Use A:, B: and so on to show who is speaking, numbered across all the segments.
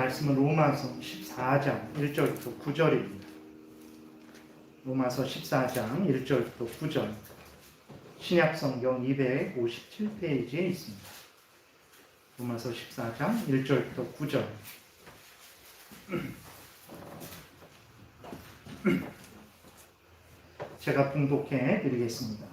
A: 말씀은 로마서 14장 1절부터 9절입니다. 로마서 14장 1절부터 9절. 신약성경 257페이지에 있습니다. 로마서 14장 1절부터 9절. 제가 봉독해 드리겠습니다.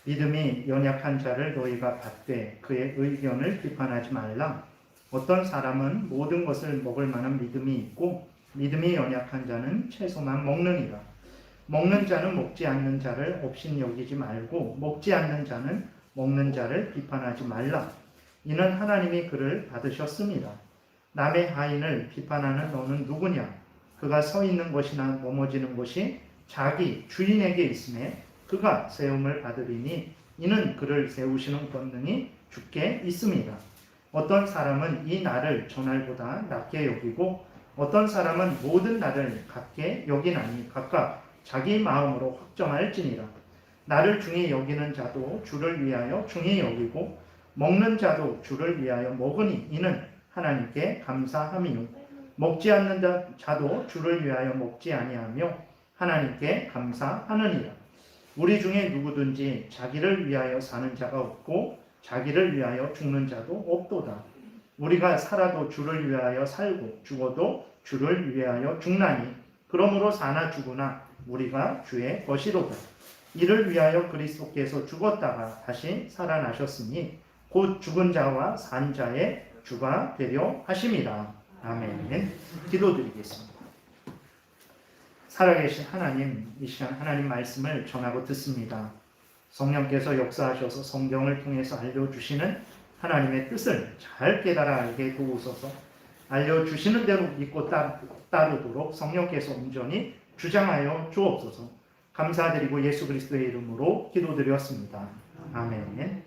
A: 믿음이 연약한 자를 너희가 받되 그의 의견을 비판하지 말라. 어떤 사람은 모든 것을 먹을 만한 믿음이 있고 믿음이 연약한 자는 채소만 먹느니라. 먹는 자는 먹지 않는 자를 업신여기지 말고 먹지 않는 자는 먹는 자를 비판하지 말라. 이는 하나님이 그를 받으셨습니다. 남의 하인을 비판하는 너는 누구냐? 그가 서 있는 것이나 넘어지는 것이 자기 주인에게 있음에 그가 세움을 받으리니 이는 그를 세우시는 권능이 주께 있습니다. 어떤 사람은 이 날을 저날보다 낮게 여기고 어떤 사람은 모든 날을 같게 여기나니 각각 자기 마음으로 확정할지니라. 나를 중히 여기는 자도 주를 위하여 중히 여기고 먹는 자도 주를 위하여 먹으니 이는 하나님께 감사함이요. 먹지 않는 자도 주를 위하여 먹지 아니하며 하나님께 감사하느니라. 우리 중에 누구든지 자기를 위하여 사는 자가 없고 자기를 위하여 죽는 자도 없도다. 우리가 살아도 주를 위하여 살고 죽어도 주를 위하여 죽나니 그러므로 사나 죽으나 우리가 주의 것이로다. 이를 위하여 그리스도께서 죽었다가 다시 살아나셨으니 곧 죽은 자와 산 자의 주가 되려 하심이라. 아멘. 기도드리겠습니다. 살아계신 하나님, 이 시간 하나님 말씀을 전하고 듣습니다. 성령께서 역사하셔서 성경을 통해서 알려주시는 하나님의 뜻을 잘 깨달아 알게 도우소서. 알려주시는 대로 믿고 따르도록 성령께서 온전히 주장하여 주옵소서. 감사드리고 예수 그리스도의 이름으로 기도드렸습니다. 아멘.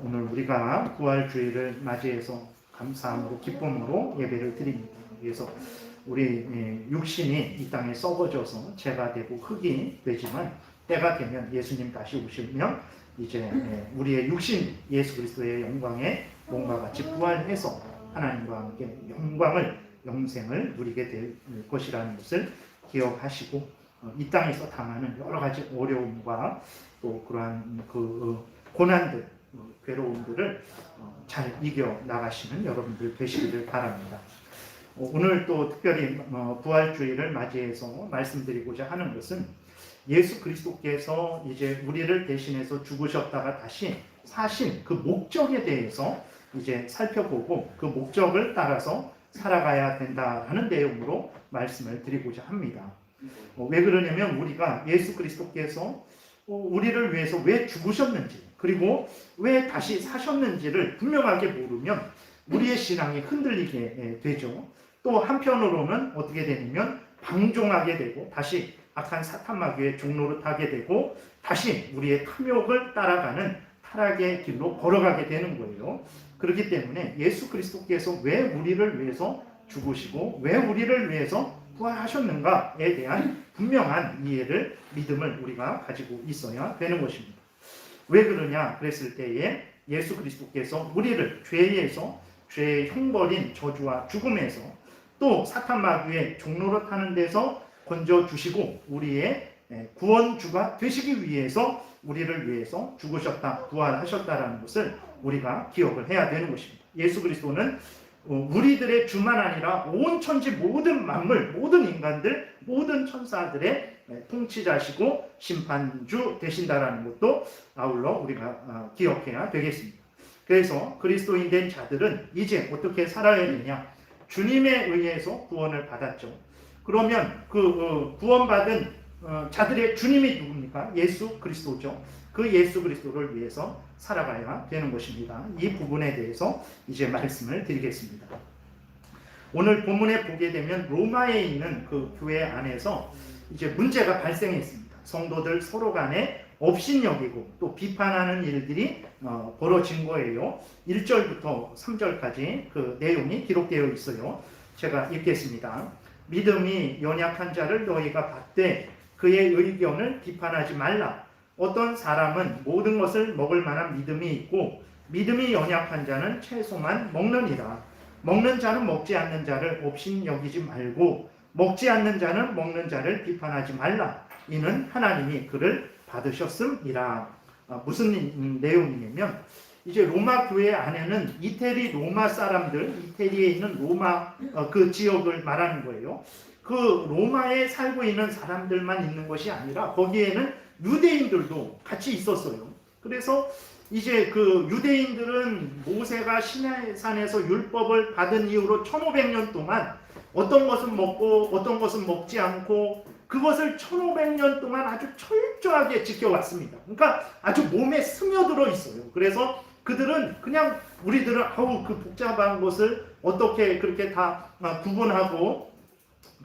A: 오늘 우리가 부활주일을 맞이해서 감사함으로 기쁨으로 예배를 드립니다. 그래서 우리 육신이 이 땅에 썩어져서 죄가 되고 흙이 되지만 때가 되면 예수님 다시 오시면 이제 우리의 육신 예수 그리스도의 영광에 몸과 같이 부활해서 하나님과 함께 영생을 누리게 될 것이라는 것을 기억하시고 이 땅에서 당하는 여러 가지 어려움과 또 그러한 고난들, 괴로움들을 잘 이겨 나가시는 여러분들 되시기를 바랍니다. 오늘 또 특별히 부활주일을 맞이해서 말씀드리고자 하는 것은 예수 그리스도께서 이제 우리를 대신해서 죽으셨다가 다시 사신 그 목적에 대해서 이제 살펴보고 그 목적을 따라서 살아가야 된다는 내용으로 말씀을 드리고자 합니다. 왜 그러냐면 우리가 예수 그리스도께서 우리를 위해서 왜 죽으셨는지 그리고 왜 다시 사셨는지를 분명하게 모르면 우리의 신앙이 흔들리게 되죠. 또 한편으로는 어떻게 되냐면 방종하게 되고 다시 악한 사탄마귀의 종로를 타게 되고 다시 우리의 탐욕을 따라가는 타락의 길로 걸어가게 되는 거예요. 그렇기 때문에 예수 그리스도께서 왜 우리를 위해서 죽으시고 왜 우리를 위해서 부활하셨는가에 대한 분명한 이해를, 믿음을 우리가 가지고 있어야 되는 것입니다. 왜 그러냐 그랬을 때에 예수 그리스도께서 우리를 죄에서 죄의 형벌인 저주와 죽음에서 또 사탄마귀의 종로를 타는 데서 건져주시고 우리의 구원주가 되시기 위해서 우리를 위해서 죽으셨다, 부활하셨다라는 것을 우리가 기억을 해야 되는 것입니다. 예수 그리스도는 우리들의 주만 아니라 온 천지 모든 만물, 모든 인간들, 모든 천사들의 통치자시고 심판주 되신다라는 것도 아울러 우리가 기억해야 되겠습니다. 그래서 그리스도인 된 자들은 이제 어떻게 살아야 되냐? 주님에 의해서 구원을 받았죠. 그러면 그 구원받은 자들의 주님이 누굽니까? 예수 그리스도죠. 그 예수 그리스도를 위해서 살아가야 되는 것입니다. 이 부분에 대해서 이제 말씀을 드리겠습니다. 오늘 본문에 보게 되면 로마에 있는 그 교회 안에서 이제 문제가 발생했습니다. 성도들 서로 간에 업신여기고 또 비판하는 일들이 벌어진 거예요. 1절부터 3절까지 그 내용이 기록되어 있어요. 제가 읽겠습니다. 믿음이 연약한 자를 너희가 받되 그의 의견을 비판하지 말라. 어떤 사람은 모든 것을 먹을 만한 믿음이 있고 믿음이 연약한 자는 채소만 먹느니라. 먹는 자는 먹지 않는 자를 업신 여기지 말고 먹지 않는 자는 먹는 자를 비판하지 말라. 이는 하나님이 그를 받으셨음이라. 무슨 내용이냐면 이제 로마 교회 안에는 이태리 로마 사람들, 이태리에 있는 로마 그 지역을 말하는 거예요. 그 로마에 살고 있는 사람들만 있는 것이 아니라 거기에는 유대인들도 같이 있었어요. 그래서 이제 그 유대인들은 모세가 시내산에서 율법을 받은 이후로 1500년 동안 어떤 것은 먹고 어떤 것은 먹지 않고 그것을 1500년 동안 아주 철저하게 지켜왔습니다. 그러니까 아주 몸에 스며들어 있어요. 그래서 그들은 그냥 우리들은 그 복잡한 것을 어떻게 그렇게 다 구분하고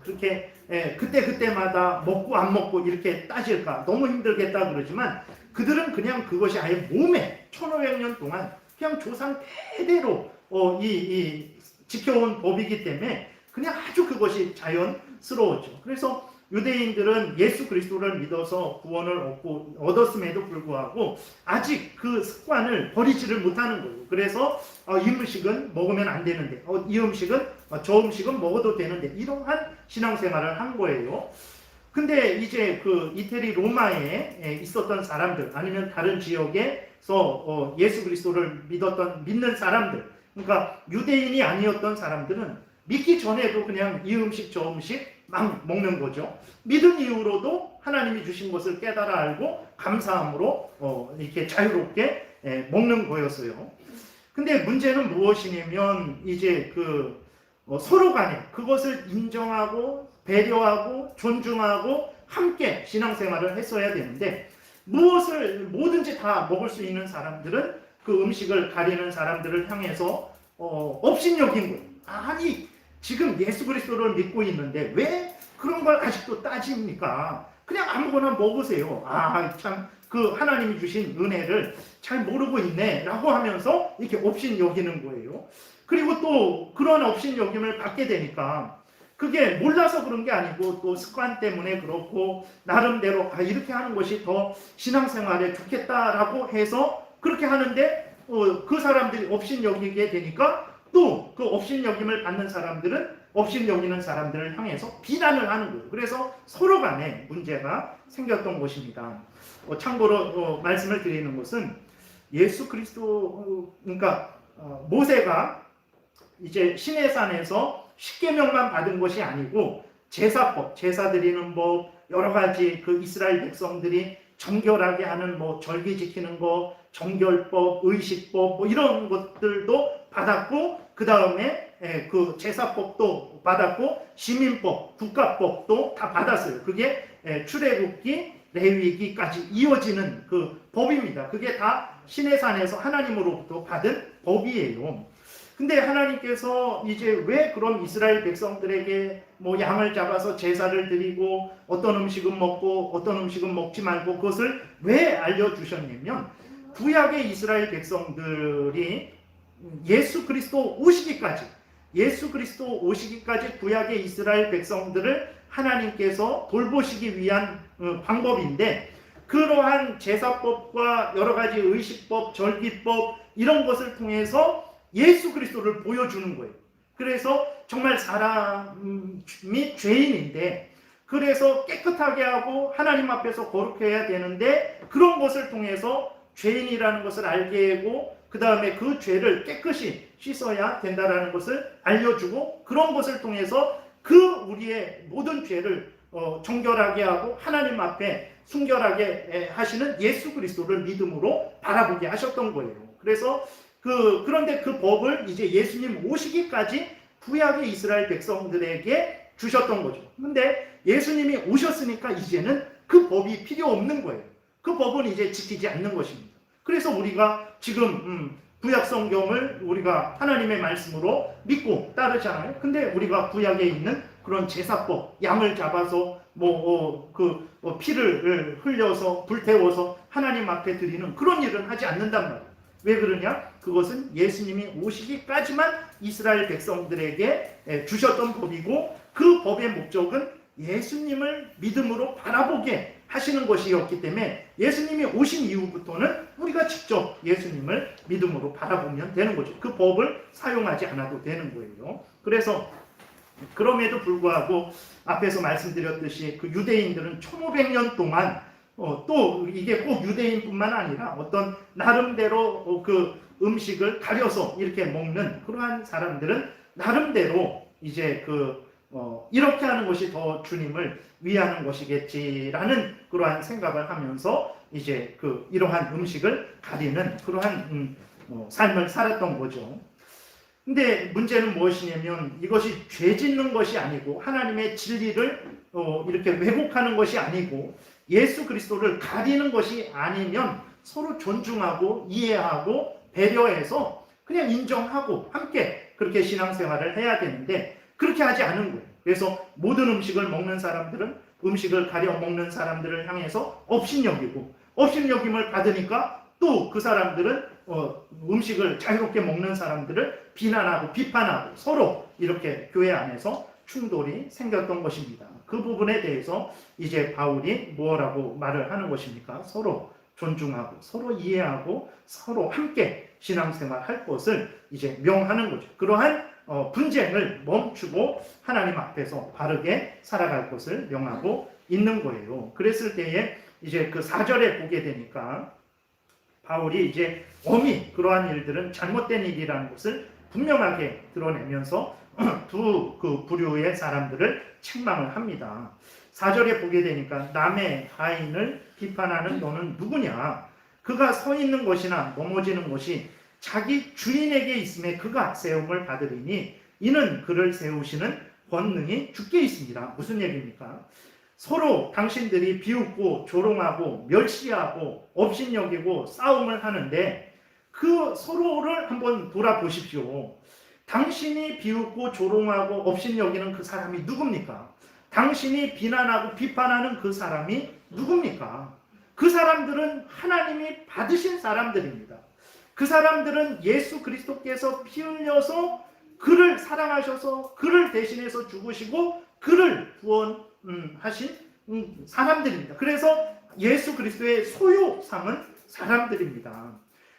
A: 그렇게 그때마다 먹고 안 먹고 이렇게 따질까 너무 힘들겠다 그러지만 그들은 그냥 그것이 아예 몸에 1500년 동안 그냥 조상 대대로 지켜온 법이기 때문에 그냥 아주 그것이 자연스러웠죠. 그래서 유대인들은 예수 그리스도를 믿어서 구원을 얻었음에도 불구하고 아직 그 습관을 버리지를 못하는 거예요. 그래서 이 음식은 먹으면 안 되는데 이 음식은 저 음식은 먹어도 되는데 이러한 신앙생활을 한 거예요. 근데 이제 그 이태리 로마에 있었던 사람들 아니면 다른 지역에서 예수 그리스도를 믿는 사람들, 그러니까 유대인이 아니었던 사람들은 믿기 전에도 그냥 이 음식 저 음식 막 먹는 거죠. 믿은 이후로도 하나님이 주신 것을 깨달아 알고 감사함으로 이렇게 자유롭게 먹는 거였어요. 근데 문제는 무엇이냐면 이제 서로 간에 그것을 인정하고 배려하고 존중하고 함께 신앙생활을 했어야 되는데 뭐든지 다 먹을 수 있는 사람들은 그 음식을 가리는 사람들을 향해서 업신여긴 거예요. 아니 지금 예수 그리스도를 믿고 있는데 왜 그런 걸 아직도 따집니까? 그냥 아무거나 먹으세요. 참 그 하나님이 주신 은혜를 잘 모르고 있네 라고 하면서 이렇게 업신여기는 거예요. 그리고 또 그런 업신여김을 받게 되니까 그게 몰라서 그런 게 아니고 또 습관 때문에 그렇고 나름대로 이렇게 하는 것이 더 신앙생활에 좋겠다라고 해서 그렇게 하는데 그 사람들이 업신여기게 되니까 또 그 업신여김을 받는 사람들은 업신여기는 사람들을 향해서 비난을 하는 거예요. 그래서 서로 간에 문제가 생겼던 것입니다. 참고로 말씀을 드리는 것은 예수 그리스도 그러니까 모세가 이제 시내산에서 십계명만 받은 것이 아니고 제사법, 제사 드리는 법, 여러 가지 그 이스라엘 백성들이 정결하게 하는 절기 지키는 거, 정결법, 의식법 이런 것들도 받았고 그 다음에 그 제사법도 받았고 시민법, 국가법도 다 받았어요. 그게 출애굽기, 레위기까지 이어지는 그 법입니다. 그게 다 시내산에서 하나님으로부터 받은 법이에요. 근데 하나님께서 이제 왜 그럼 이스라엘 백성들에게 양을 잡아서 제사를 드리고 어떤 음식은 먹고 어떤 음식은 먹지 말고 그것을 왜 알려주셨냐면 구약의 이스라엘 백성들이 예수 그리스도 오시기까지 구약의 이스라엘 백성들을 하나님께서 돌보시기 위한 방법인데 그러한 제사법과 여러 가지 의식법, 절기법 이런 것을 통해서 예수 그리스도를 보여주는 거예요. 그래서 정말 사람이 죄인인데 그래서 깨끗하게 하고 하나님 앞에서 거룩해야 되는데 그런 것을 통해서 죄인이라는 것을 알게 하고 그 다음에 그 죄를 깨끗이 씻어야 된다는 것을 알려주고 그런 것을 통해서 우리의 모든 죄를 정결하게 하고 하나님 앞에 순결하게 하시는 예수 그리스도를 믿음으로 바라보게 하셨던 거예요. 그래서 그런데 그 법을 이제 예수님 오시기까지 구약의 이스라엘 백성들에게 주셨던 거죠. 근데 예수님이 오셨으니까 이제는 그 법이 필요 없는 거예요. 그 법은 이제 지키지 않는 것입니다. 그래서 우리가 지금 구약 성경을 우리가 하나님의 말씀으로 믿고 따르잖아요. 근데 우리가 구약에 있는 그런 제사법, 양을 잡아서 피를 흘려서 불태워서 하나님 앞에 드리는 그런 일은 하지 않는단 말이에요. 왜 그러냐? 그것은 예수님이 오시기까지만 이스라엘 백성들에게 주셨던 법이고 그 법의 목적은 예수님을 믿음으로 바라보게 하시는 것이었기 때문에 예수님이 오신 이후부터는 우리가 직접 예수님을 믿음으로 바라보면 되는 거죠. 그 법을 사용하지 않아도 되는 거예요. 그래서 그럼에도 불구하고 앞에서 말씀드렸듯이 그 유대인들은 1500년 동안 또 이게 꼭 유대인뿐만 아니라 어떤 나름대로 그 음식을 가려서 이렇게 먹는 그러한 사람들은 나름대로 이제 이렇게 하는 것이 더 주님을 위하는 것이겠지라는 그러한 생각을 하면서 이제 이러한 음식을 가리는 그러한 삶을 살았던 거죠. 근데 문제는 무엇이냐면 이것이 죄 짓는 것이 아니고 하나님의 진리를 이렇게 왜곡하는 것이 아니고 예수 그리스도를 가리는 것이 아니면 서로 존중하고 이해하고 배려해서 그냥 인정하고 함께 그렇게 신앙생활을 해야 되는데 그렇게 하지 않은 거예요. 그래서 모든 음식을 먹는 사람들은 음식을 가려 먹는 사람들을 향해서 업신여기고 업신여김을 받으니까 또 그 사람들은 음식을 자유롭게 먹는 사람들을 비난하고 비판하고 서로 이렇게 교회 안에서 충돌이 생겼던 것입니다. 그 부분에 대해서 이제 바울이 뭐라고 말을 하는 것입니까? 서로 존중하고 서로 이해하고 서로 함께 신앙생활 할 것을 이제 명하는 거죠. 그러한 분쟁을 멈추고 하나님 앞에서 바르게 살아갈 것을 명하고 있는 거예요. 그랬을 때에 이제 그 4절에 보게 되니까 바울이 이제 엄히 그러한 일들은 잘못된 일이라는 것을 분명하게 드러내면서 두 그 부류의 사람들을 책망을 합니다. 4절에 보게 되니까 남의 하인을 비판하는 너는 누구냐? 그가 서 있는 것이나 넘어지는 것이 자기 주인에게 있음에 그가 세움을 받으리니 이는 그를 세우시는 권능이 주께 있습니다. 무슨 얘기입니까? 서로 당신들이 비웃고 조롱하고 멸시하고 업신여기고 싸움을 하는데 그 서로를 한번 돌아보십시오. 당신이 비웃고 조롱하고 업신여기는 그 사람이 누굽니까? 당신이 비난하고 비판하는 그 사람이 누굽니까? 그 사람들은 하나님이 받으신 사람들입니다. 그 사람들은 예수 그리스도께서 피 흘려서 그를 사랑하셔서 그를 대신해서 죽으시고 그를 구원하신 사람들입니다. 그래서 예수 그리스도의 소유 삼은 사람들입니다.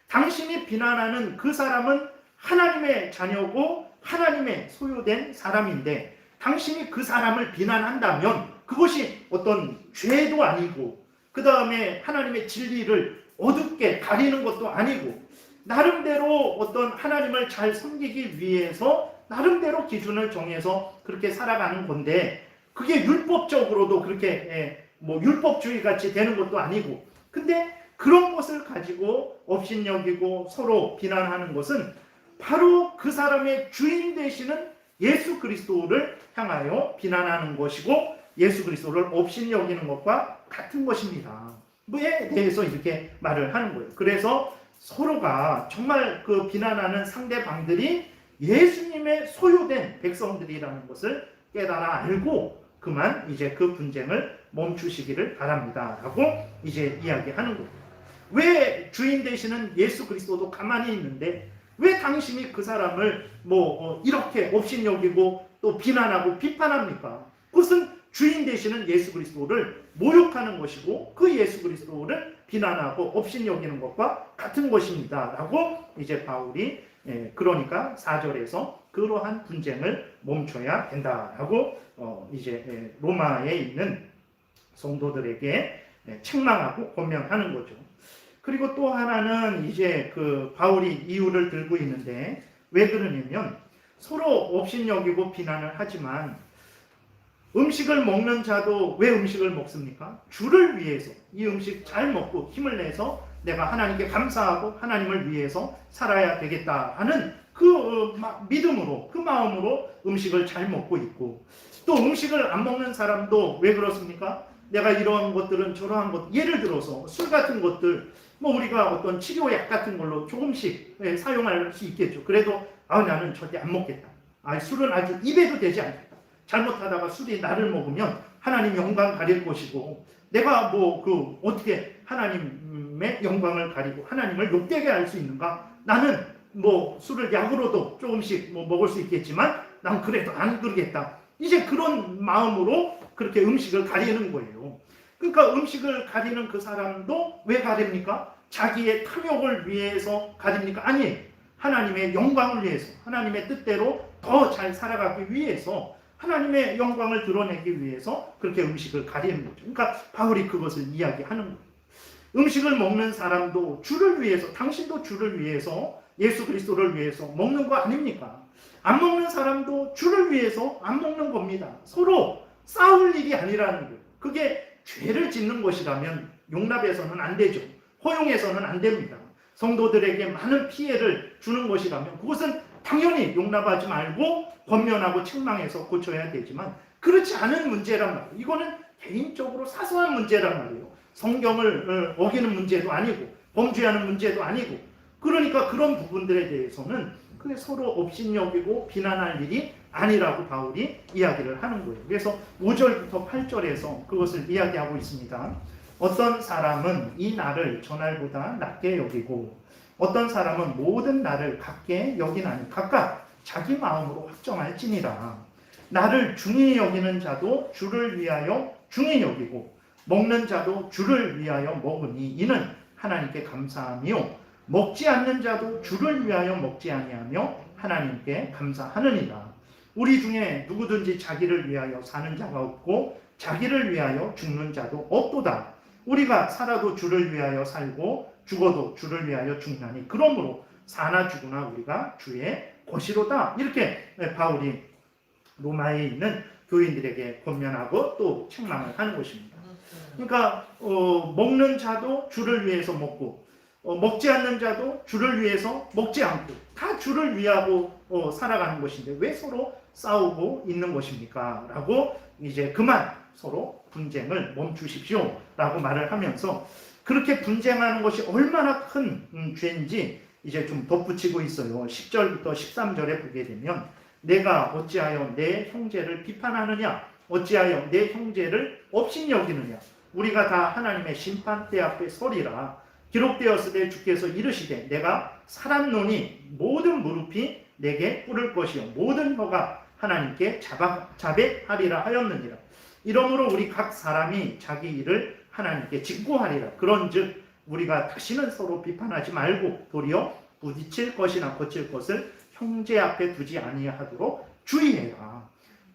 A: 당신이 비난하는 그 사람은 하나님의 자녀고 하나님의 소유된 사람인데 당신이 그 사람을 비난한다면 그것이 어떤 죄도 아니고 그 다음에 하나님의 진리를 어둡게 가리는 것도 아니고 나름대로 어떤 하나님을 잘 섬기기 위해서 나름대로 기준을 정해서 그렇게 살아가는 건데 그게 율법적으로도 그렇게 율법주의 같이 되는 것도 아니고 근데 그런 것을 가지고 업신여기고 서로 비난하는 것은 바로 그 사람의 주인 되시는 예수 그리스도를 향하여 비난하는 것이고 예수 그리스도를 업신여기는 것과 같은 것입니다. 뭐에 대해서 이렇게 말을 하는 거예요. 그래서 서로가 정말 그 비난하는 상대방들이 예수님의 소유된 백성들이라는 것을 깨달아 알고 그만 이제 그 분쟁을 멈추시기를 바랍니다. 라고 이제 이야기하는 거예요. 왜 주인 되시는 예수 그리스도도 가만히 있는데 왜 당신이 그 사람을 이렇게 업신여기고 또 비난하고 비판합니까? 그것은 주인 되시는 예수 그리스도를 모욕하는 것이고 그 예수 그리스도를 비난하고 업신여기는 것과 같은 것입니다. 라고 이제 바울이 그러니까 4절에서 그러한 분쟁을 멈춰야 된다라고 이제 로마에 있는 성도들에게 책망하고 권면하는 거죠. 그리고 또 하나는 이제 그 바울이 이유를 들고 있는데 왜 그러냐면 서로 업신여기고 비난을 하지만 음식을 먹는 자도 왜 음식을 먹습니까? 주를 위해서 이 음식 잘 먹고 힘을 내서 내가 하나님께 감사하고 하나님을 위해서 살아야 되겠다 하는 그 믿음으로 그 마음으로 음식을 잘 먹고 있고 또 음식을 안 먹는 사람도 왜 그렇습니까? 내가 이런 것들은 저러한 것 예를 들어서 술 같은 것들 우리가 어떤 치료약 같은 걸로 조금씩 사용할 수 있겠죠. 그래도 나는 절대 안 먹겠다. 술은 아주 입에도 되지 않겠다. 잘못하다가 술이 나를 먹으면 하나님 영광 가릴 것이고 내가 어떻게 하나님의 영광을 가리고 하나님을 욕되게 할 수 있는가? 나는 술을 약으로도 조금씩 먹을 수 있겠지만 난 그래도 안 그러겠다. 이제 그런 마음으로 그렇게 음식을 가리는 거예요. 그러니까 음식을 가리는 그 사람도 왜 가립니까? 자기의 탐욕을 위해서 가립니까? 아니, 하나님의 영광을 위해서, 하나님의 뜻대로 더 잘 살아가기 위해서, 하나님의 영광을 드러내기 위해서 그렇게 음식을 가리는 거죠. 그러니까 바울이 그것을 이야기하는 거예요. 음식을 먹는 사람도 주를 위해서, 당신도 주를 위해서, 예수 그리스도를 위해서 먹는 거 아닙니까? 안 먹는 사람도 주를 위해서 안 먹는 겁니다. 서로 싸울 일이 아니라는 거예요. 그게 죄를 짓는 것이라면 용납해서는 안 되죠. 허용해서는 안 됩니다. 성도들에게 많은 피해를 주는 것이라면 그것은 당연히 용납하지 말고 권면하고 책망해서 고쳐야 되지만, 그렇지 않은 문제란 말이에요. 이거는 개인적으로 사소한 문제란 말이에요. 성경을 어기는 문제도 아니고 범죄하는 문제도 아니고, 그러니까 그런 부분들에 대해서는 그게 서로 업신여기고 비난할 일이 아니라고 바울이 이야기를 하는 거예요. 그래서 5절부터 8절에서 그것을 이야기하고 있습니다. 어떤 사람은 이 날을 저날보다 낮게 여기고 어떤 사람은 모든 날을 같게 여기나니 각각 자기 마음으로 확정할지니라. 나를 중히 여기는 자도 주를 위하여 중히 여기고 먹는 자도 주를 위하여 먹으니 이는 하나님께 감사하며 먹지 않는 자도 주를 위하여 먹지 아니하며 하나님께 감사하느니라. 우리 중에 누구든지 자기를 위하여 사는 자가 없고 자기를 위하여 죽는 자도 없도다. 우리가 살아도 주를 위하여 살고 죽어도 주를 위하여 죽나니 그러므로 사나 죽으나 우리가 주의 것이로다. 이렇게 바울이 로마에 있는 교인들에게 권면하고 또 책망을 하는 것입니다. 그러니까 먹는 자도 주를 위해서 먹고 먹지 않는 자도 주를 위해서 먹지 않고 다 주를 위하고 살아가는 것인데 왜 서로 싸우고 있는 것입니까? 라고 이제 그만 서로 분쟁을 멈추십시오 라고 말을 하면서 그렇게 분쟁하는 것이 얼마나 큰 죄인지 이제 좀 덧붙이고 있어요. 10절부터 13절에 보게 되면 내가 어찌하여 내 형제를 비판하느냐? 어찌하여 내 형제를 업신여기느냐? 우리가 다 하나님의 심판대 앞에 서리라. 기록되었으되 주께서 이르시되 내가 사람노니 모든 무릎이 내게 꿇을 것이요 모든 혀가 하나님께 자백하리라 하였느니라. 이러므로 우리 각 사람이 자기 일을 하나님께 직고하리라. 그런즉 우리가 다시는 서로 비판하지 말고 도리어 부딪힐 것이나 거칠 것을 형제 앞에 두지 아니하도록 주의해라.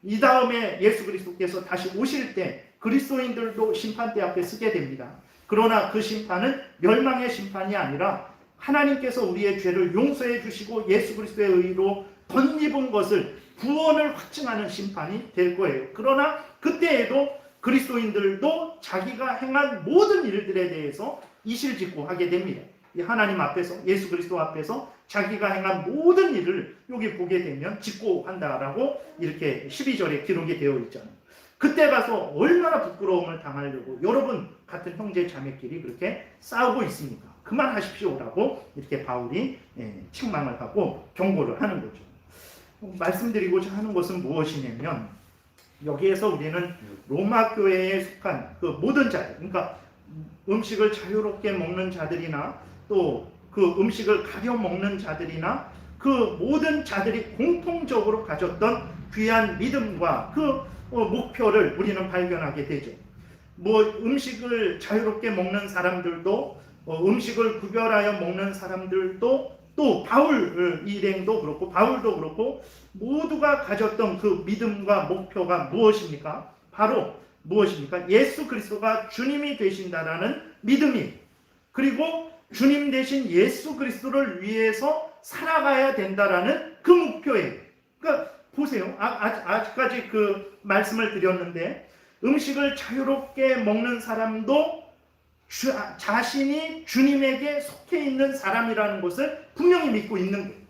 A: 이 다음에 예수 그리스도께서 다시 오실 때 그리스도인들도 심판대 앞에 서게 됩니다. 그러나 그 심판은 멸망의 심판이 아니라 하나님께서 우리의 죄를 용서해 주시고 예수 그리스도의 의로 덧입은 것을 구원을 확증하는 심판이 될 거예요. 그러나 그때에도 그리스도인들도 자기가 행한 모든 일들에 대해서 이실직고 하게 됩니다. 하나님 앞에서 예수 그리스도 앞에서 자기가 행한 모든 일을 여기 보게 되면 직고한다라고 이렇게 12절에 기록이 되어 있잖아요. 그때 가서 얼마나 부끄러움을 당하려고 여러분 같은 형제 자매끼리 그렇게 싸우고 있습니까? 그만하십시오라고 이렇게 바울이 책망을 하고 경고를 하는 거죠. 말씀드리고자 하는 것은 무엇이냐면 여기에서 우리는 로마 교회에 속한 그 모든 자들, 그러니까 음식을 자유롭게 먹는 자들이나 또 그 음식을 가려 먹는 자들이나 그 모든 자들이 공통적으로 가졌던 귀한 믿음과 그 목표를 우리는 발견하게 되죠. 음식을 자유롭게 먹는 사람들도 음식을 구별하여 먹는 사람들도 또 바울 일행도 그렇고 바울도 그렇고 모두가 가졌던 그 믿음과 목표가 무엇입니까? 바로 무엇입니까? 예수 그리스도가 주님이 되신다라는 믿음이, 그리고 주님 대신 예수 그리스도를 위해서 살아가야 된다라는 그 목표예요. 그러니까 보세요. 아직까지 그 말씀을 드렸는데 음식을 자유롭게 먹는 사람도 자신이 주님에게 속해 있는 사람이라는 것을 분명히 믿고 있는 거예요.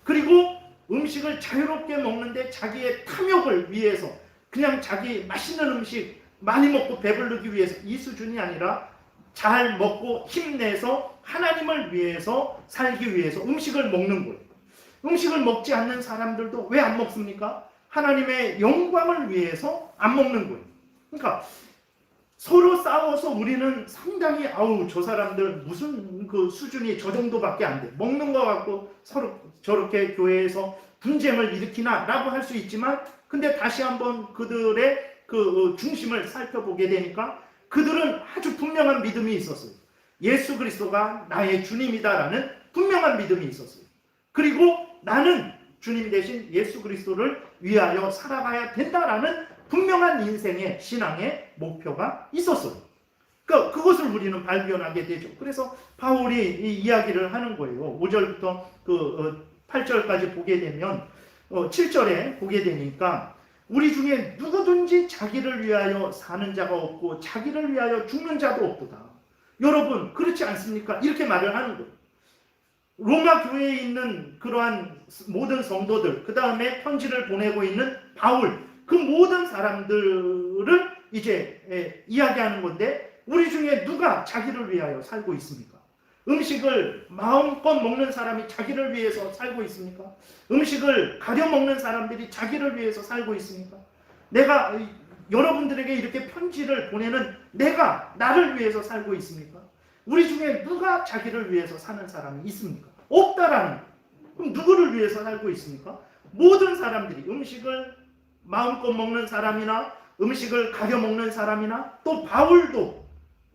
A: 그리고 음식을 자유롭게 먹는데 자기의 탐욕을 위해서 그냥 자기 맛있는 음식 많이 먹고 배부르기 위해서 이 수준이 아니라 잘 먹고 힘내서 하나님을 위해서 살기 위해서 음식을 먹는 거예요. 음식을 먹지 않는 사람들도 왜 안 먹습니까? 하나님의 영광을 위해서 안 먹는 거예요. 그러니까 서로 싸워서 우리는 상당히 저 사람들 무슨 그 수준이 저 정도밖에 안 돼. 먹는 거 갖고 서로 저렇게 교회에서 분쟁을 일으키나 라고 할 수 있지만 근데 다시 한번 그들의 그 중심을 살펴보게 되니까 그들은 아주 분명한 믿음이 있었어요. 예수 그리스도가 나의 주님이다라는 분명한 믿음이 있었어요. 그리고 나는 주님 대신 예수 그리스도를 위하여 살아가야 된다라는 분명한 인생의 신앙의 목표가 있었어요. 그것을 우리는 발견하게 되죠. 그래서 바울이 이 이야기를 하는 거예요. 5절부터 8절까지 보게 되면 7절에 보게 되니까 우리 중에 누구든지 자기를 위하여 사는 자가 없고 자기를 위하여 죽는 자도 없도다. 여러분 그렇지 않습니까? 이렇게 말을 하는 거예요. 로마 교회에 있는 그러한 모든 성도들, 그 다음에 편지를 보내고 있는 바울, 그 모든 사람들을 이제 이야기하는 건데 우리 중에 누가 자기를 위하여 살고 있습니까? 음식을 마음껏 먹는 사람이 자기를 위해서 살고 있습니까? 음식을 가려 먹는 사람들이 자기를 위해서 살고 있습니까? 내가 여러분들에게 이렇게 편지를 보내는 내가 나를 위해서 살고 있습니까? 우리 중에 누가 자기를 위해서 사는 사람이 있습니까? 없다라는 거예요. 그럼 누구를 위해서 살고 있습니까? 모든 사람들이 음식을 마음껏 먹는 사람이나 음식을 가려 먹는 사람이나 또 바울도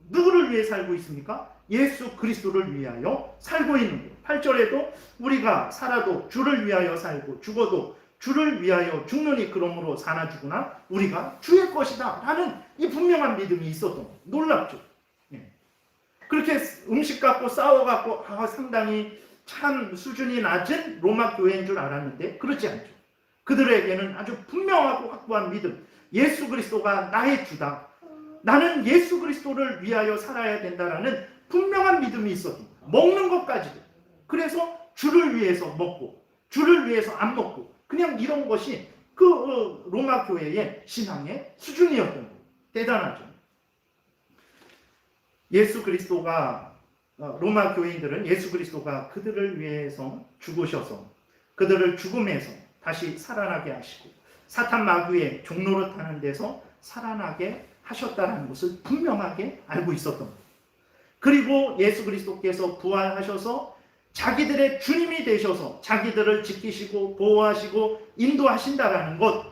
A: 누구를 위해 살고 있습니까? 예수 그리스도를 위하여 살고 있는 거예요. 8절에도 우리가 살아도 주를 위하여 살고 죽어도 주를 위하여 죽느니 그러므로 사나 죽으나 우리가 주의 것이다 라는 이 분명한 믿음이 있었던 거예요. 놀랍죠. 그렇게 음식 갖고 싸워갖고 상당히 참 수준이 낮은 로마 교회인 줄 알았는데 그렇지 않죠. 그들에게는 아주 분명하고 확고한 믿음, 예수 그리스도가 나의 주다, 나는 예수 그리스도를 위하여 살아야 된다라는 분명한 믿음이 있었던 거예요. 먹는 것까지도. 그래서 주를 위해서 먹고 주를 위해서 안 먹고 그냥 이런 것이 그 로마 교회의 신앙의 수준이었던 거예요. 대단하죠. 예수 그리스도가 로마 교인들은 예수 그리스도가 그들을 위해서 죽으셔서 그들을 죽음에서 다시 살아나게 하시고 사탄 마귀의 종노릇 하는 데서 살아나게 하셨다는 것을 분명하게 알고 있었던 거예요. 그리고 예수 그리스도께서 부활하셔서 자기들의 주님이 되셔서 자기들을 지키시고 보호하시고 인도하신다라는 것,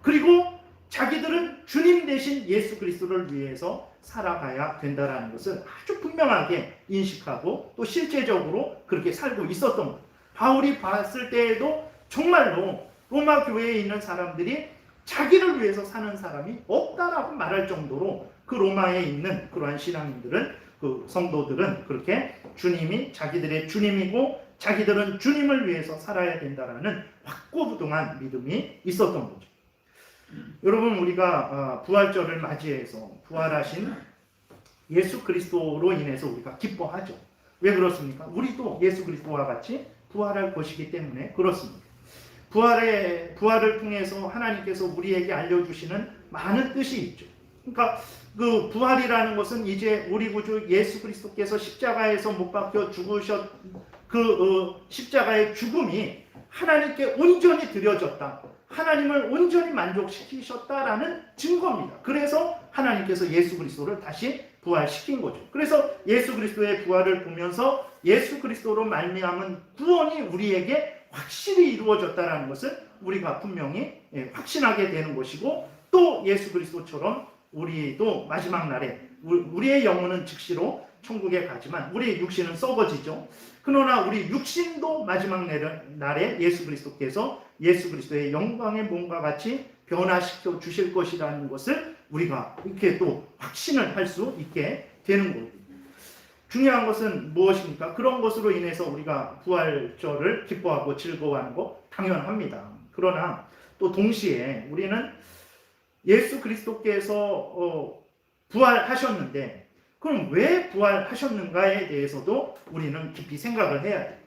A: 그리고 자기들은 주님 대신 예수 그리스도를 위해서 살아가야 된다는 것을 아주 분명하게 인식하고 또 실제적으로 그렇게 살고 있었던 거예요. 바울이 봤을 때에도 정말로 로마 교회에 있는 사람들이 자기를 위해서 사는 사람이 없다라고 말할 정도로 그 로마에 있는 그러한 신앙인들은, 그 성도들은 그렇게 주님이 자기들의 주님이고 자기들은 주님을 위해서 살아야 된다라는 확고부동한 믿음이 있었던 거죠. 여러분, 우리가 부활절을 맞이해서 부활하신 예수 그리스도로 인해서 우리가 기뻐하죠. 왜 그렇습니까? 우리도 예수 그리스도와 같이 부활할 것이기 때문에 그렇습니다. 부활을 통해서 하나님께서 우리에게 알려주시는 많은 뜻이 있죠. 그러니까 그 부활이라는 것은 이제 우리 구주 예수 그리스도께서 십자가에서 못 박혀 죽으셨 그 십자가의 죽음이 하나님께 온전히 드려졌다, 하나님을 온전히 만족시키셨다라는 증거입니다. 그래서 하나님께서 예수 그리스도를 다시 부활시킨 거죠. 그래서 예수 그리스도의 부활을 보면서 예수 그리스도로 말미암은 구원이 우리에게 확실히 이루어졌다는 것을 우리가 분명히 확신하게 되는 것이고, 또 예수 그리스도처럼 우리도 마지막 날에 우리의 영혼은 즉시로 천국에 가지만 우리의 육신은 썩어지죠. 그러나 우리 육신도 마지막 날에 예수 그리스도께서 예수 그리스도의 영광의 몸과 같이 변화시켜 주실 것이라는 것을 우리가 이렇게 또 확신을 할 수 있게 되는 거예요. 중요한 것은 무엇입니까? 그런 것으로 인해서 우리가 부활절을 기뻐하고 즐거워하는 거 당연합니다. 그러나 또 동시에 우리는 예수 그리스도께서 부활하셨는데 그럼 왜 부활하셨는가에 대해서도 우리는 깊이 생각을 해야 돼요.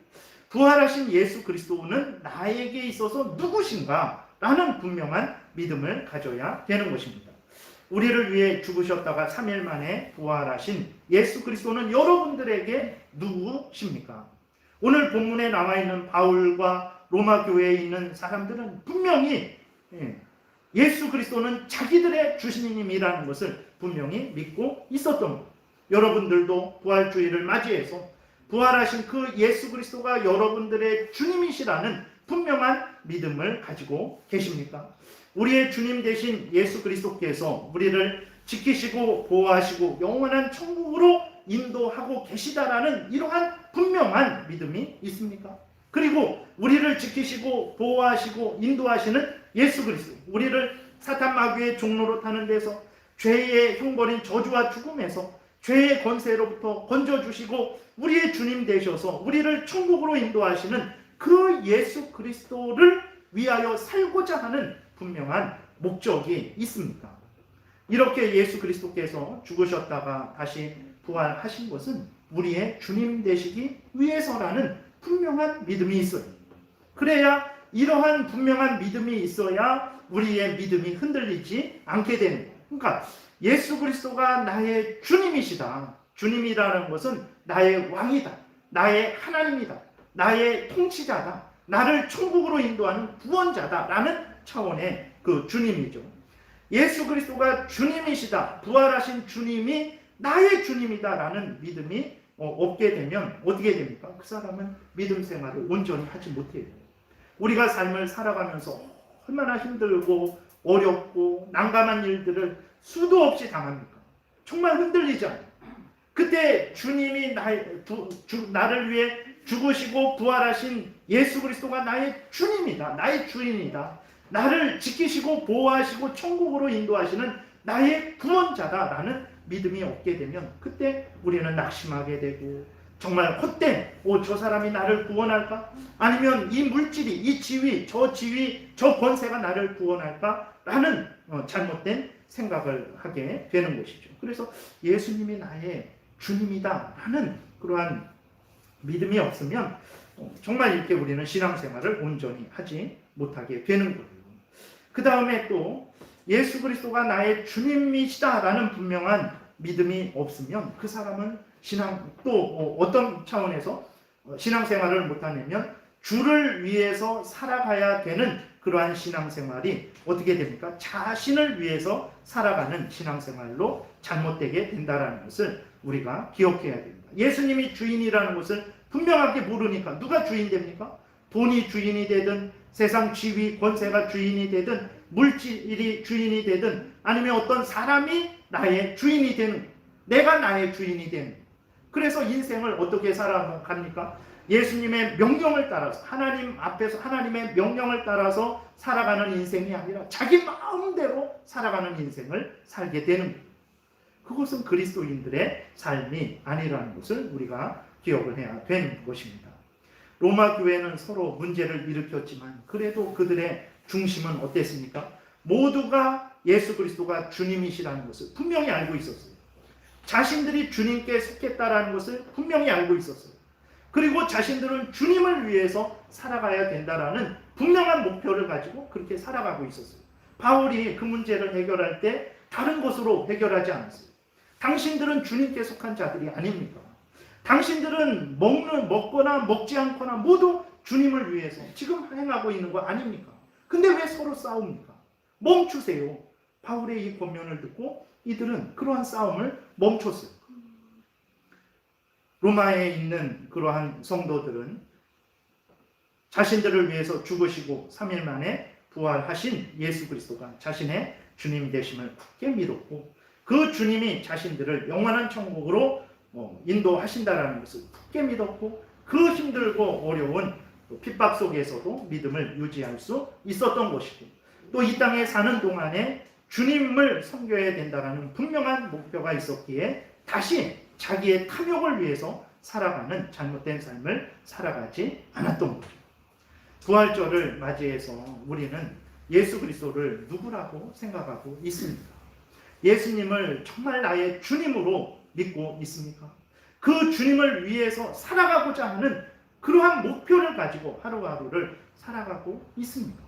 A: 부활하신 예수 그리스도는 나에게 있어서 누구신가? 라는 분명한 믿음을 가져야 되는 것입니다. 우리를 위해 죽으셨다가 3일 만에 부활하신 예수 그리스도는 여러분들에게 누구십니까? 오늘 본문에 나와 있는 바울과 로마 교회에 있는 사람들은 분명히 예수 그리스도는 자기들의 주님이라는 것을 분명히 믿고 있었던 것. 여러분들도 부활주의를 맞이해서 부활하신 그 예수 그리스도가 여러분들의 주님이시라는 분명한 믿음을 가지고 계십니까? 우리의 주님 되신 예수 그리스도께서 우리를 지키시고 보호하시고 영원한 천국으로 인도하고 계시다라는 이러한 분명한 믿음이 있습니까? 그리고 우리를 지키시고 보호하시고 인도하시는 예수 그리스도, 우리를 사탄 마귀의 종로로 타는 데서 죄의 형벌인 저주와 죽음에서 죄의 권세로부터 건져주시고 우리의 주님 되셔서 우리를 천국으로 인도하시는 그 예수 그리스도를 위하여 살고자 하는 분명한 목적이 있습니다. 이렇게 예수 그리스도께서 죽으셨다가 다시 부활하신 것은 우리의 주님 되시기 위해서라는 분명한 믿음이 있어요. 그래야 이러한 분명한 믿음이 있어야 우리의 믿음이 흔들리지 않게 되는 거예요. 그러니까 예수 그리스도가 나의 주님이시다. 주님이라는 것은 나의 왕이다. 나의 하나님이다. 나의 통치자다. 나를 천국으로 인도하는 구원자다라는 차원의 그 주님이죠. 예수 그리스도가 주님이시다. 부활하신 주님이 나의 주님이다라는 믿음이 없게 되면 어떻게 됩니까? 그 사람은 믿음 생활을 온전히 하지 못해요. 우리가 삶을 살아가면서 얼마나 힘들고 어렵고 난감한 일들을 수도 없이 당합니까? 정말 흔들리지 않아요. 그때 주님이 나를 위해 죽으시고 부활하신 예수 그리스도가 나의 주님이다. 나의 주인이다. 나를 지키시고 보호하시고 천국으로 인도하시는 나의 구원자다라는 믿음이 없게 되면 그때 우리는 낙심하게 되고 정말 헛된 저 사람이 나를 구원할까? 아니면 이 물질이, 이 지위, 저 권세가 나를 구원할까? 라는 잘못된 생각을 하게 되는 것이죠. 그래서 예수님이 나의 주님이다 라는 그러한 믿음이 없으면 정말 이렇게 우리는 신앙생활을 온전히 하지 못하게 되는 거예요. 그 다음에 또 예수 그리스도가 나의 주님이시다라는 분명한 믿음이 없으면 그 사람은 또 어떤 차원에서 신앙생활을 못하냐면 주를 위해서 살아가야 되는 그러한 신앙생활이 어떻게 됩니까? 자신을 위해서 살아가는 신앙생활로 잘못되게 된다는 것을 우리가 기억해야 됩니다. 예수님이 주인이라는 것을 분명하게 모르니까 누가 주인 됩니까? 돈이 주인이 되든 세상 지위, 권세가 주인이 되든 물질이 주인이 되든 아니면 어떤 사람이 나의 주인이 되는, 내가 나의 주인이 되는. 그래서 인생을 어떻게 살아갑니까? 예수님의 명령을 따라서, 하나님 앞에서 하나님의 명령을 따라서 살아가는 인생이 아니라 자기 마음대로 살아가는 인생을 살게 되는 거예요. 그것은 그리스도인들의 삶이 아니라는 것을 우리가 기억을 해야 되는 것입니다. 로마 교회는 서로 문제를 일으켰지만 그래도 그들의 중심은 어땠습니까? 모두가 예수 그리스도가 주님이시라는 것을 분명히 알고 있었어요. 자신들이 주님께 속했다라는 것을 분명히 알고 있었어요. 그리고 자신들은 주님을 위해서 살아가야 된다라는 분명한 목표를 가지고 그렇게 살아가고 있었어요. 바울이 그 문제를 해결할 때 다른 것으로 해결하지 않았어요. 당신들은 주님께 속한 자들이 아닙니까? 당신들은 먹거나 먹지 않거나 모두 주님을 위해서 지금 행하고 있는 거 아닙니까? 근데 왜 서로 싸웁니까? 멈추세요. 바울의 이 권면을 듣고 이들은 그러한 싸움을 멈췄어요. 로마에 있는 그러한 성도들은 자신들을 위해서 죽으시고 3일 만에 부활하신 예수 그리스도가 자신의 주님 되심을 굳게 믿었고 그 주님이 자신들을 영원한 천국으로 인도하신다라는 것을 굳게 믿었고 그 힘들고 어려운 핍박 속에서도 믿음을 유지할 수 있었던 것이고 또 이 땅에 사는 동안에 주님을 섬겨야 된다는 분명한 목표가 있었기에 다시 자기의 탐욕을 위해서 살아가는 잘못된 삶을 살아가지 않았던 거죠. 부활절을 맞이해서 우리는 예수 그리스도를 누구라고 생각하고 있습니까? 예수님을 정말 나의 주님으로 믿고 있습니까? 그 주님을 위해서 살아가고자 하는 그러한 목표를 가지고 하루하루를 살아가고 있습니까?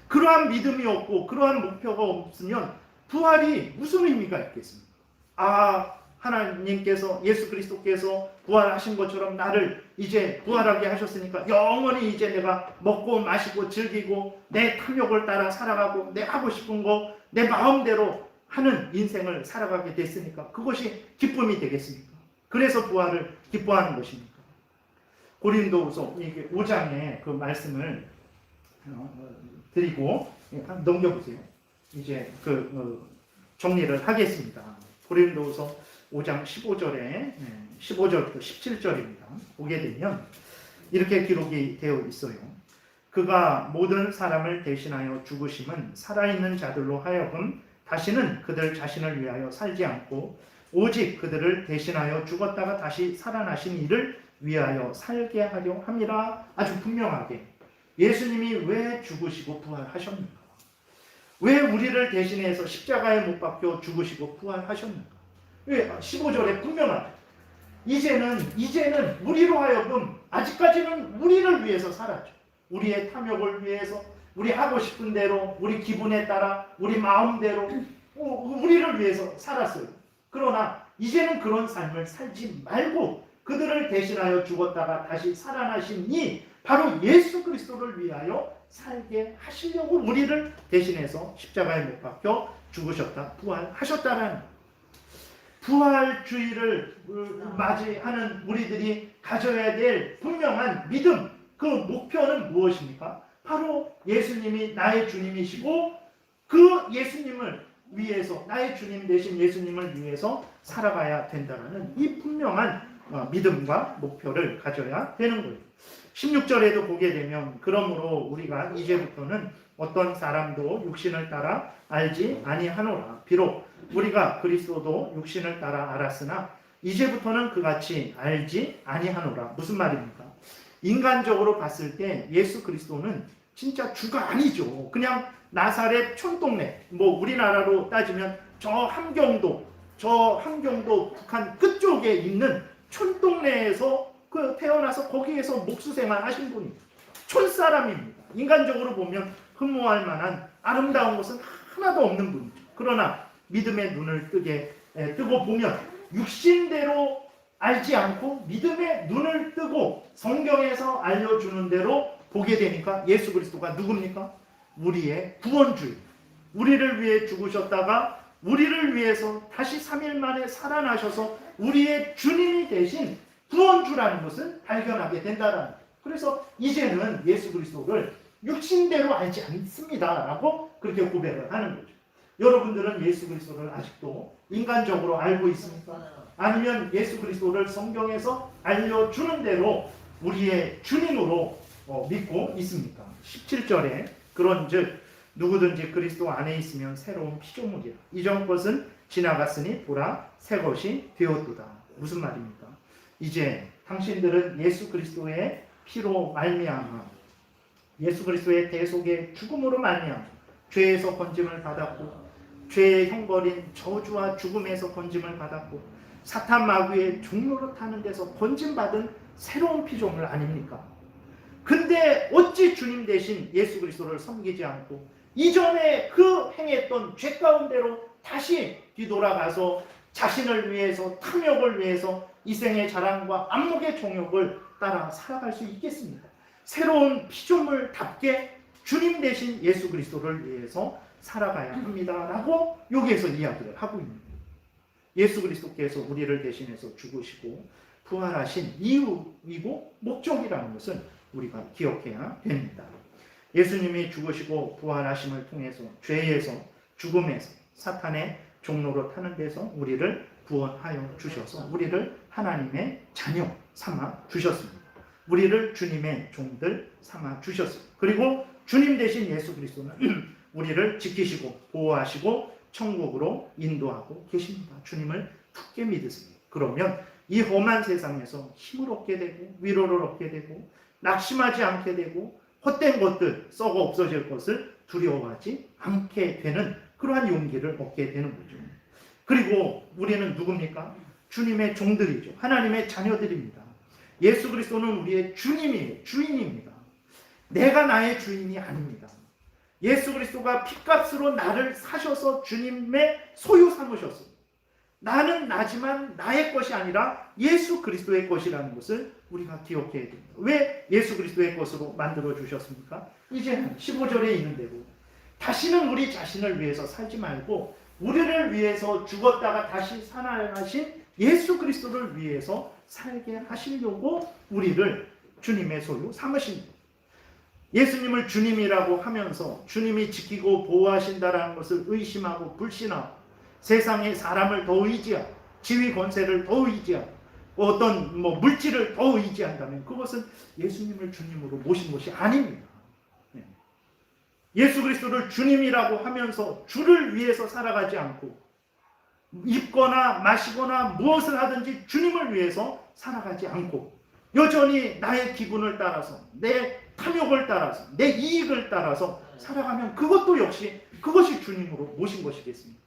A: 그러한 믿음이 없고 그러한 목표가 없으면 부활이 무슨 의미가 있겠습니까? 하나님께서 예수 그리스도께서 부활하신 것처럼 나를 이제 부활하게 하셨으니까 영원히 이제 내가 먹고 마시고 즐기고 내 탐욕을 따라 살아가고 내 하고 싶은 거 내 마음대로 하는 인생을 살아가게 됐으니까 그것이 기쁨이 되겠습니까? 그래서 부활을 기뻐하는 것입니까? 고린도후서 5장의 그 말씀을 드리고 넘겨보세요. 이제 정리를 하겠습니다. 고린도후서 5장 15절부터 17절입니다. 보게 되면 이렇게 기록이 되어 있어요. 그가 모든 사람을 대신하여 죽으심은 살아있는 자들로 하여금 다시는 그들 자신을 위하여 살지 않고 오직 그들을 대신하여 죽었다가 다시 살아나신 이를 위하여 살게 하려 함이라. 아주 분명하게 예수님이 왜 죽으시고 부활하셨는가? 왜 우리를 대신해서 십자가에 못 박혀 죽으시고 부활하셨는가? 왜 15절에 분명하게 이제는 우리로 하여금 아직까지는 우리를 위해서 살았죠. 우리의 탐욕을 위해서, 우리 하고 싶은 대로, 우리 기분에 따라, 우리 마음대로 우리를 위해서 살았어요. 그러나 이제는 그런 삶을 살지 말고 그들을 대신하여 죽었다가 다시 살아나신 이 바로 예수 그리스도를 위하여 살게 하시려고 우리를 대신해서 십자가에 못 박혀 죽으셨다, 부활하셨다라는 부활주의를 맞이하는 우리들이 가져야 될 분명한 믿음, 그 목표는 무엇입니까? 바로 예수님이 나의 주님이시고 그 예수님을 위해서, 나의 주님 되신 예수님을 위해서 살아가야 된다는 이 분명한 믿음과 목표를 가져야 되는 거예요. 16절에도 보게 되면 그러므로 우리가 이제부터는 어떤 사람도 육신을 따라 알지 아니하노라. 비록 우리가 그리스도도 육신을 따라 알았으나 이제부터는 그같이 알지 아니하노라. 무슨 말입니까? 인간적으로 봤을 때 예수 그리스도는 진짜 주가 아니죠. 그냥 나사렛 촌동네, 우리나라로 따지면 저 함경도 북한 끝쪽에 있는 촌동네에서 태어나서 거기에서 목수생활 하신 분이 촌사람입니다. 인간적으로 보면 흠모할 만한 아름다운 것은 하나도 없는 분이죠. 그러나 믿음의 눈을 뜨고 보면 육신대로 알지 않고 믿음의 눈을 뜨고 성경에서 알려주는 대로 보게 되니까 예수 그리스도가 누굽니까? 우리의 구원주의. 우리를 위해 죽으셨다가 우리를 위해서 다시 3일 만에 살아나셔서 우리의 주님이 되신 구원주라는 것을 발견하게 된다라는 거예요. 그래서 이제는 예수 그리스도를 육신대로 알지 않습니다 라고 그렇게 고백을 하는 거죠. 여러분들은 예수 그리스도를 아직도 인간적으로 알고 있습니까? 아니면 예수 그리스도를 성경에서 알려주는 대로 우리의 주님으로 믿고 있습니까? 17절에 그런즉 누구든지 그리스도 안에 있으면 새로운 피조물이라. 이전 것은 지나갔으니 보라 새 것이 되었도다. 무슨 말입니까? 이제 당신들은 예수 그리스도의 피로 말미암아 예수 그리스도의 대속의 죽음으로 말미암아 죄에서 건짐을 받았고 죄의 형벌인 저주와 죽음에서 건짐을 받았고 사탄 마귀의 종로로 타는 데서 건짐받은 새로운 피조물 아닙니까? 근데 어찌 주님 대신 예수 그리스도를 섬기지 않고 이전에 그 행했던 죄 가운데로 다시 뒤돌아가서 자신을 위해서 탐욕을 위해서 이생의 자랑과 안목의 정욕을 따라 살아갈 수 있겠습니까? 새로운 피조물답게 주님 대신 예수 그리스도를 위해서 살아가야 합니다라고 여기에서 이야기를 하고 있는 거예요. 예수 그리스도께서 우리를 대신해서 죽으시고 부활하신 이유이고 목적이라는 것은 우리가 기억해야 됩니다. 예수님이 죽으시고 부활하심을 통해서 죄에서 죽음에서 사탄의 종로로 타는 데서 우리를 구원하여 주셔서 우리를 하나님의 자녀 삼아 주셨습니다. 우리를 주님의 종들 삼아 주셨습니다. 그리고 주님 대신 예수 그리스도는 우리를 지키시고 보호하시고 천국으로 인도하고 계십니다. 주님을 굳게 믿으세요. 그러면 이 험한 세상에서 힘을 얻게 되고 위로를 얻게 되고 낙심하지 않게 되고 헛된 것들 썩어 없어질 것을 두려워하지 않게 되는 그러한 용기를 얻게 되는 거죠. 그리고 우리는 누굽니까? 주님의 종들이죠. 하나님의 자녀들입니다. 예수 그리스도는 우리의 주님이에요. 주인입니다. 내가 나의 주인이 아닙니다. 예수 그리스도가 핏값으로 나를 사셔서 주님의 소유 삼으셨습니다. 나는 나지만 나의 것이 아니라 예수 그리스도의 것이라는 것을 우리가 기억해야 됩니다. 왜 예수 그리스도의 것으로 만들어 주셨습니까? 이제는 15절에 있는 대로 다시는 우리 자신을 위해서 살지 말고 우리를 위해서 죽었다가 다시 살아나신 예수 그리스도를 위해서 살게 하시려고 우리를 주님의 소유 삼으십니다. 예수님을 주님이라고 하면서 주님이 지키고 보호하신다라는 것을 의심하고 불신하고 세상에 사람을 더 의지하고 지위 권세를 더 의지하고 어떤 물질을 더 의지한다면 그것은 예수님을 주님으로 모신 것이 아닙니다. 예수 그리스도를 주님이라고 하면서 주를 위해서 살아가지 않고 입거나 마시거나 무엇을 하든지 주님을 위해서 살아가지 않고 여전히 나의 기분을 따라서 내 탐욕을 따라서 내 이익을 따라서 살아가면 그것도 역시 그것이 주님으로 모신 것이겠습니까?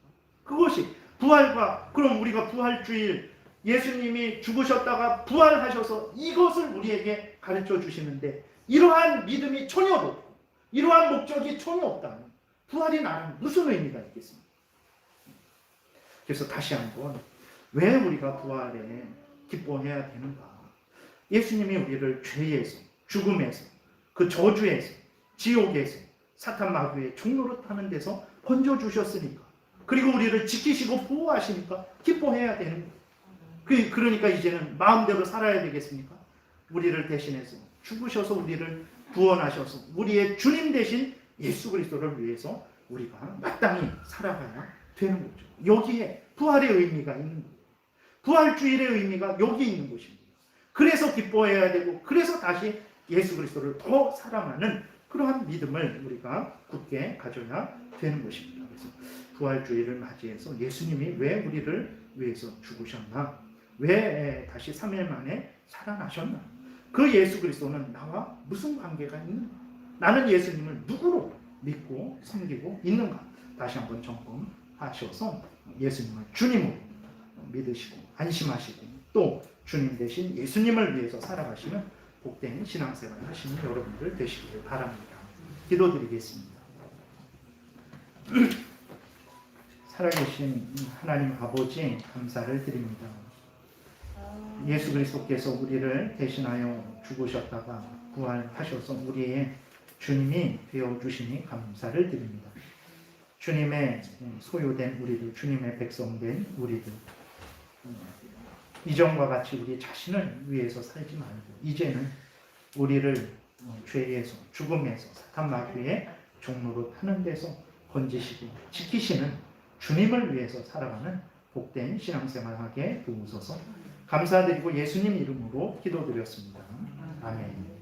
A: 그것이 부활과 그럼 우리가 부활주일 예수님이 죽으셨다가 부활하셔서 이것을 우리에게 가르쳐 주시는데 이러한 믿음이 전혀 없고 이러한 목적이 전혀 없다면 부활이 나는 무슨 의미가 있겠습니까? 그래서 다시 한번 왜 우리가 부활에 기뻐해야 되는가? 예수님이 우리를 죄에서 죽음에서 그 저주에서 지옥에서 사탄 마귀의 종로로 타는 데서 건져주셨으니까 그리고 우리를 지키시고 보호하시니까 기뻐해야 되는 거예요. 그러니까 이제는 마음대로 살아야 되겠습니까? 우리를 대신해서 죽으셔서 우리를 구원하셔서 우리의 주님 대신 예수 그리스도를 위해서 우리가 마땅히 살아가야 되는 거죠. 여기에 부활의 의미가 있는 거예요. 부활주일의 의미가 여기 있는 것입니다. 그래서 기뻐해야 되고 그래서 다시 예수 그리스도를 더 사랑하는 그러한 믿음을 우리가 굳게 가져야 되는 것입니다. 그래서 부활주일을 맞이해서 예수님이 왜 우리를 위해서 죽으셨나? 왜 다시 3일 만에 살아나셨나? 그 예수 그리스도는 나와 무슨 관계가 있는가? 나는 예수님을 누구로 믿고 섬기고 있는가? 다시 한번 점검하셔서 예수님을 주님으로 믿으시고 안심하시고 또 주님 대신 예수님을 위해서 살아가시는 복된 신앙생활 하시는 여러분들 되시기를 바랍니다. 기도드리겠습니다. 살아계신 하나님 아버지 감사를 드립니다. 예수 그리스도께서 우리를 대신하여 죽으셨다가 부활하셔서 우리의 주님이 되어주시니 감사를 드립니다. 주님의 소유된 우리들, 주님의 백성된 우리들 이전과 같이 우리 자신을 위해서 살지 말고 이제는 우리를 죄에서 죽음에서 사탄 마귀의 종로로 타는 데서 건지시고 지키시는 주님을 위해서 살아가는 복된 신앙생활하게 도우소서. 감사드리고 예수님 이름으로 기도드렸습니다. 아멘.